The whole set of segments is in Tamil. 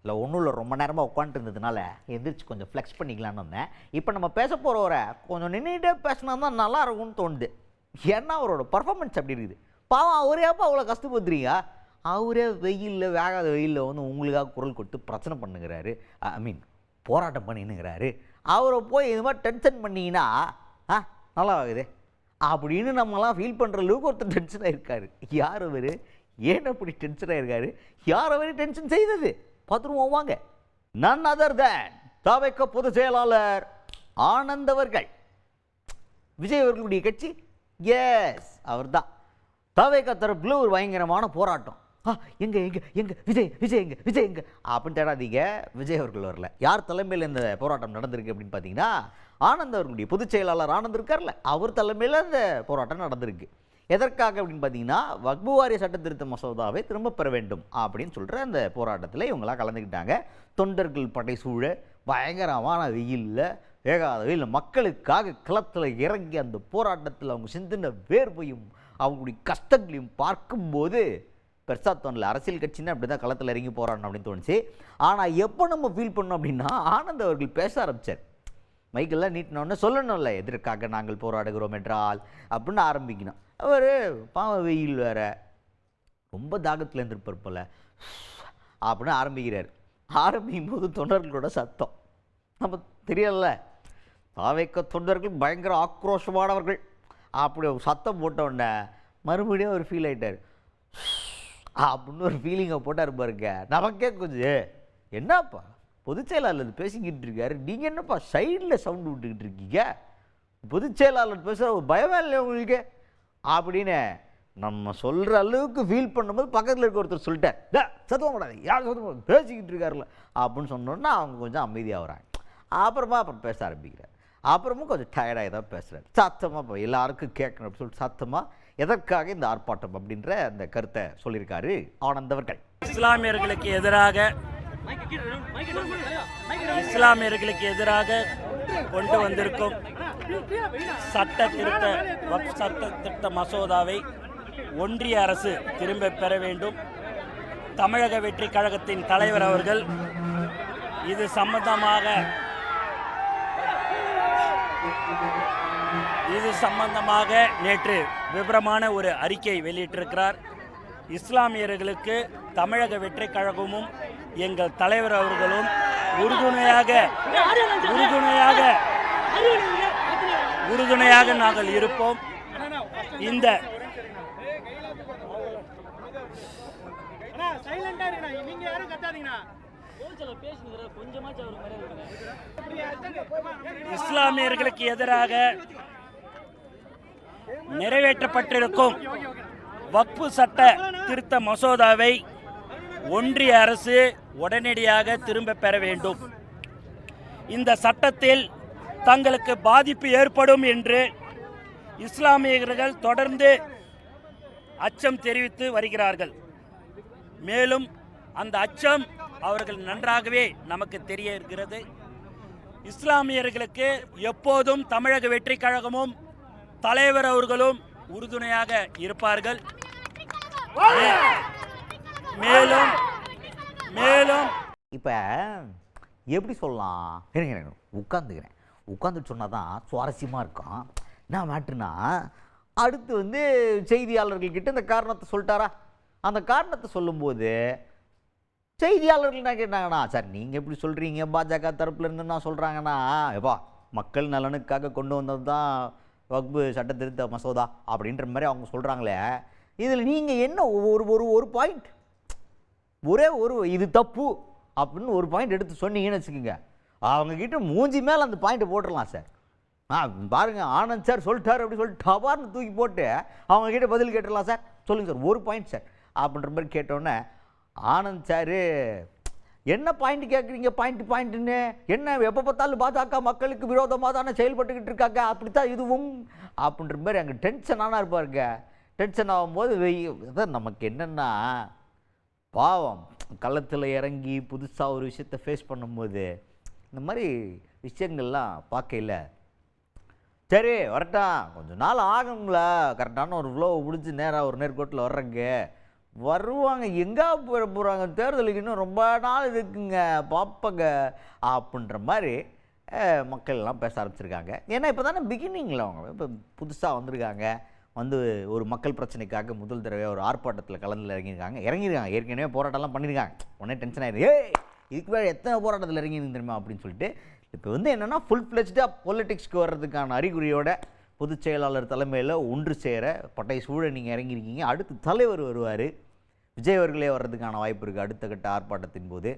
இல்லை ஒன்றும் இல்லை, ரொம்ப நேரமாக உட்காந்துருந்ததுனால எந்திரிச்சு கொஞ்சம் ஃப்ளெக்ஸ் பண்ணிக்கலான்னு வந்தேன். இப்போ நம்ம பேச போகிறவரை கொஞ்சம் நின்றுட்டே பேசினா தான் நல்லா இருக்கும்னு தோணுது. ஏன்னா அவரோட பர்ஃபார்மன்ஸ் அப்படி இருக்குது. பாவம் அவரே அப்போ அவ்வளோ கஷ்டப்படுறீங்க. அவரே வெயிலில் வேகாத வெயிலில் வந்து உங்களுக்காக குரல் கொடுத்து பிரச்சனை பண்ணுங்கிறாரு. போராட்டம் பண்ணினுங்கிறாரு. அவரை போய் இது மாதிரி டென்ஷன் பண்ணிங்கன்னா நல்லா ஆகுது அப்படின்னு நம்மலாம் ஃபீல் பண்ணுற அளவுக்கு ஒருத்தர் டென்ஷனாக இருக்காரு. யார் அவர்? ஏன் அப்படி டென்ஷனாக இருக்காரு? யார் அவரே டென்ஷன் செய்தது? பார்த்துருவோம் வாங்க. நன் அதர் தேன் தவிக பொதுச் செயலாளர் ஆனந்த் அவர்கள். விஜய் அவர்களுடைய கட்சி. எஸ், அவர் தான். தவிக தரப்புல ஒரு பயங்கரமான போராட்டம். எங்க எங்க எங்க விஜய் விஜய் எங்க விஜய் எங்க அப்படின்னு தேடாதீங்க. விஜய் அவர்கள் வரல. யார் தலைமையில் இந்த போராட்டம் நடந்திருக்கு அப்படின்னு பார்த்தீங்கன்னா, ஆனந்த் அவர்களுடைய பொதுச் செயலாளர் ஆனந்த் இருக்கார்ல, அவர் தலைமையில் இந்த போராட்டம் நடந்திருக்கு. எதற்காக அப்படின்னு பார்த்தீங்கன்னா, வக்பு வாரிய சட்ட திருத்த மசோதாவை திரும்ப பெற வேண்டும் அப்படின்னு சொல்கிற அந்த போராட்டத்தில் இவங்களாம் கலந்துக்கிட்டாங்க. தொண்டர்கள் படை சூழ பயங்கரமான வெயிலில் வேகாத வெயில் மக்களுக்காக களத்தில் இறங்கி அந்த போராட்டத்தில் அவங்க சிந்தின வேர்வையும் அவங்களுடைய கஷ்டங்களையும் பார்க்கும்போது பெருசாக தோணல. அரசியல் கட்சின்னு அப்படி தான் களத்தில் இறங்கி போராடணும் அப்படின்னு தோணுச்சு. ஆனால் எப்போ நம்ம ஃபீல் பண்ணோம் அப்படின்னா, ஆனந்த் அவர்கள் பேச ஆரம்பித்தார். மைக்கெல்லாம் நீட்டினோடனே சொல்லணும்ல, எதற்காக நாங்கள் போராடுகிறோம் என்றால் அப்படின்னு ஆரம்பிக்கணும். அவர் பாவ வெயில் வேற, ரொம்ப தாகத்தில் இருந்திருப்பார் போல அப்படின்னு ஆரம்பிக்கிறார். ஆரம்பிக்கும் போது தொண்டர்களோட சத்தம் நம்ம தெரியல. தாவேக்க தொண்டர்கள் பயங்கர ஆக்ரோஷமானவர்கள். அப்படி சத்தம் போட்டோடனே மறுபடியும் ஒரு ஃபீல் ஆகிட்டார். அப்படின்னு ஒரு ஃபீலிங்கை போட்டார் பாருங்க. நமக்கே கொஞ்சம் என்னப்பா பொதுச் செயலாளர் பேசிக்கிட்டு இருக்காரு, நீங்கள் என்னப்பா சைடில் சவுண்டு விட்டுக்கிட்டு இருக்கீங்க, பொதுச் செயலாளர் பேசுகிற ஒரு பயமே இல்லை உங்களுக்கு அப்படின்னு நம்ம சொல்கிற அளவுக்கு ஃபீல் பண்ணும்போது பக்கத்தில் இருக்க ஒருத்தர் சொல்லிட்டார், சத்தம் கூடாது, யார் சத்தம் பேசிக்கிட்டு இருக்காருல்ல அப்படின்னு சொன்னோன்னா அவங்க கொஞ்சம் அமைதியாக வராங்க. அப்புறம் பேச ஆரம்பிக்கிறார். அப்புறமும் கொஞ்சம் டயர்டாக தான் பேசுகிறார். சத்தமாக இப்போ எல்லாருக்கும் கேட்கணும் அப்படின்னு சொல்லிட்டு சத்தமாக எதற்காக இந்த ஆர்ப்பாட்டம் அப்படின்ற அந்த கருத்தை சொல்லியிருக்காரு ஆனந்த் அவர்கள். இஸ்லாமியர்களுக்கு எதிராக கொண்டு வந்திருக்கும் சட்ட திருத்த மசோதாவை ஒன்றிய அரசு திரும்ப பெற வேண்டும். தமிழக வெற்றி கழகத்தின் தலைவர் அவர்கள் இது சம்பந்தமாக நேற்று விபரமான ஒரு அறிக்கை வெளியிட்டிருக்கிறார். இஸ்லாமியர்களுக்கு தமிழக வெற்றி கழகமும் எங்கள் தலைவர் அவர்களும் உறுதுணையாக நாங்கள் இருப்போம். இந்த இஸ்லாமியர்களுக்கு எதிராக நிறைவேற்றப்பட்டிருக்கும் வக்ஃபு சட்ட திருத்த மசோதாவை ஒன்றிய அரசு உடனடியாக திரும்ப பெற வேண்டும். இந்த சட்டத்தில் தங்களுக்கு பாதிப்பு ஏற்படும் என்று இஸ்லாமியர்கள் தொடர்ந்து அச்சம் தெரிவித்து வருகிறார்கள். மேலும் அந்த அச்சம் அவர்கள் நன்றாகவே நமக்கு தெரிய இருக்கிறது. இஸ்லாமியர்களுக்கு எப்போதும் தமிழக வெற்றி கழகமும் தலைவர் அவர்களும் உறுதுணையாக இருப்பார்கள். மேலும் மேலும் இப்போ எப்படி சொல்லலாம், உட்காந்துட்டு சொன்னால் தான் சுவாரஸ்யமாக இருக்கும். நான் மாட்டுனா அடுத்து செய்தியாளர்கள்கிட்ட இந்த காரணத்தை சொல்லிட்டாரா? அந்த காரணத்தை சொல்லும்போது செய்தியாளர்கள் என்ன கேட்டாங்கன்னா, சார் நீங்கள் எப்படி சொல்கிறீங்க, பாஜக தரப்புல இருந்து என்ன சொல்கிறாங்கன்னா, எப்பா மக்கள் நலனுக்காக கொண்டு வந்தது தான் வக்ஃபு சட்ட திருத்த மசோதா அப்படின்ற மாதிரி அவங்க சொல்கிறாங்களே, இதில் நீங்கள் என்ன ஒரு பாயிண்ட், இது தப்பு அப்படின்னு ஒரு பாயிண்ட் எடுத்து சொன்னீங்கன்னு வச்சுக்கோங்க, அவங்கக்கிட்ட மூஞ்சி மேலே அந்த பாயிண்ட்டை போட்டுடலாம் சார். பாருங்கள் ஆனந்த் சார் சொல்லிட்டார் அப்படி சொல்லிட்டு டபார்னு தூக்கி போட்டு அவங்கக்கிட்ட பதில் கேட்டுடலாம் சார். சொல்லுங்கள் சார், ஒரு பாயிண்ட் சார் அப்படின்ற மாதிரி கேட்டோன்னே ஆனந்த் சார் என்ன பாயிண்ட் கேட்குறீங்க, பாயிண்ட்டுன்னு என்ன, எப்போ பார்த்தாலும் பாஜக மக்களுக்கு விரோதமாக தானே செயல்பட்டுக்கிட்டு இருக்காங்க, அப்படித்தான் இதுவும் அப்படின்ற மாதிரி அங்கே டென்ஷனானா இருப்பாருங்க. டென்ஷன் ஆகும்போது நமக்கு என்னென்னா, பாவம் களத்தில் இறங்கி புதுசாக ஒரு விஷயத்தை ஃபேஸ் பண்ணும்போது இந்த மாதிரி விஷயங்கள்லாம் பார்க்கையில் சரி வரட்டா கொஞ்சம் நாள் ஆகுங்களா, கரெக்டான ஒரு ஃப்ளோவை பிடிச்சி நேராக ஒரு நேர்கோட்டில் வர்றங்க, வருவாங்க, எங்கே போயிட போகிறாங்க, தேர்தலுக்கு இன்னும் ரொம்ப நாள் இருக்குங்க, பார்ப்பங்க அப்படின்ற மாதிரி மக்கள்லாம் பேச ஆரம்பிச்சிருக்காங்க. ஏன்னா இப்போ தானே பிகினிங்கில் அவங்க இப்போ புதுசாக வந்திருக்காங்க, வந்து ஒரு மக்கள் பிரச்சனைக்காக முதல் தடவையாக ஒரு ஆர்ப்பாட்டத்தில் கலந்து இறங்கியிருக்காங்க. ஏற்கனவே போராட்டம்லாம் பண்ணியிருக்காங்க. உடனே டென்ஷன் ஆகிடுது, இதுக்கு வேறு எத்தனை போராட்டத்தில் இறங்கியிருந்து தெரியுமா அப்படின்னு சொல்லிட்டு இப்போ வந்து என்னென்னா ஃபுல் ஃப்ளெஜ்டாக பொலிட்டிக்ஸ்க்கு வர்றதுக்கான அறிகுறியோட பொதுச் செயலாளர் தலைமையில் ஒன்று சேர பட்டை சூழ நீங்கள் இறங்கியிருக்கீங்க. அடுத்து தலைவர் வருவார், விஜய் அவர்களே வர்றதுக்கான வாய்ப்பு இருக்குது அடுத்த கட்ட ஆர்ப்பாட்டத்தின் போது.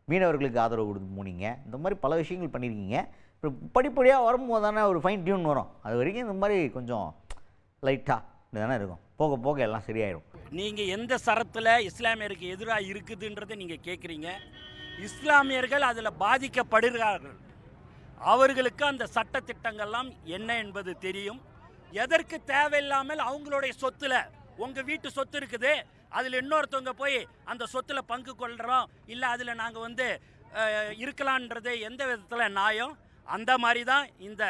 மீனவர்களுக்கு ஆதரவு கொடுத்து போனீங்க, இந்த மாதிரி பல விஷயங்கள் பண்ணியிருக்கீங்க. இப்போ படிப்படியாக வரும்போது தானே ஒரு ஃபைன் டியூன் வரும். அது வரைக்கும் இந்த மாதிரி கொஞ்சம் லைட்டாக இப்படி தானே இருக்கும், போக போக எல்லாம் சரியாயிடும். நீங்கள் எந்த சரத்தில் இஸ்லாமியருக்கு எதிராக இருக்குதுன்றதை நீங்கள் கேட்குறீங்க. இஸ்லாமியர்கள் அதில் பாதிக்கப்படுகிறார்கள். அவர்களுக்கு அந்த சட்ட திட்டங்கள்லாம் என்ன என்பது தெரியும். எதற்கு தேவையில்லாமல் அவங்களுடைய சொத்துல, உங்கள் வீட்டு சொத்து இருக்குது, அதில் இன்னொருத்தவங்க போய் அந்த சொத்தில் பங்கு கொள்கிறோம், இல்லை அதில் நாங்கள் வந்து இருக்கலான்றது எந்த விதத்தில் நியாயம்? அந்த மாதிரி தான் இந்த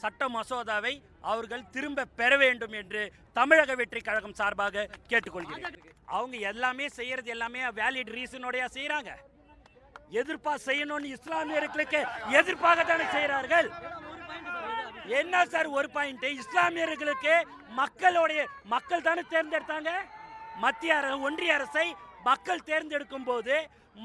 சட்ட மசோதாவை அவர்கள் திரும்ப பெற வேண்டும் என்று தமிழக வெற்றி கழகம் சார்பாக கேட்டுக்கொள்கிறேன். அவங்க எல்லாமே செய்கிறது எல்லாமே வேலிட் ரீசனோடைய செய்கிறாங்க. எதிர்ப்பாக செய்யணும்னு இஸ்லாமியர்களுக்கு எதிர்ப்பாக தானே செய்கிறார்கள். என்ன சார் ஒரு பாயிண்ட்? இஸ்லாமியர்களுக்கு மக்கள் தானே தேர்ந்தெடுத்தாங்க. மத்திய அரசு, ஒன்றிய அரசை மக்கள் தேர்ந்தெடுக்கும் போது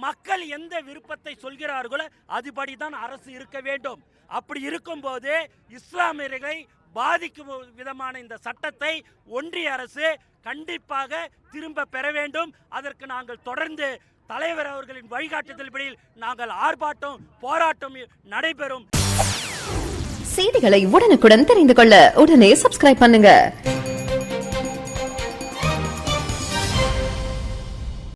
மக்கள் எந்த விருப்பத்தை சொல்கிறார்களோ அதுபடி தான் அரசு இருக்க வேண்டும். அப்படி இருக்கும்போது இஸ்லாமியர்களை பாதிக்கும் விதமான இந்த சட்டத்தை ஒன்றிய அரசு கண்டிப்பாக திரும்ப பெற வேண்டும். அதற்கு நாங்கள் தொடர்ந்து தலைவர் அவர்களின் வழிகாட்டுதல்படி நாங்கள் ஆர்ப்பாட்டம், போராட்டம் நடைபெறும். செய்திகளை உடனுக்குடன் தெரிந்து கொள்ள உடனே சப்ஸ்கிரைப் பண்ணுங்க.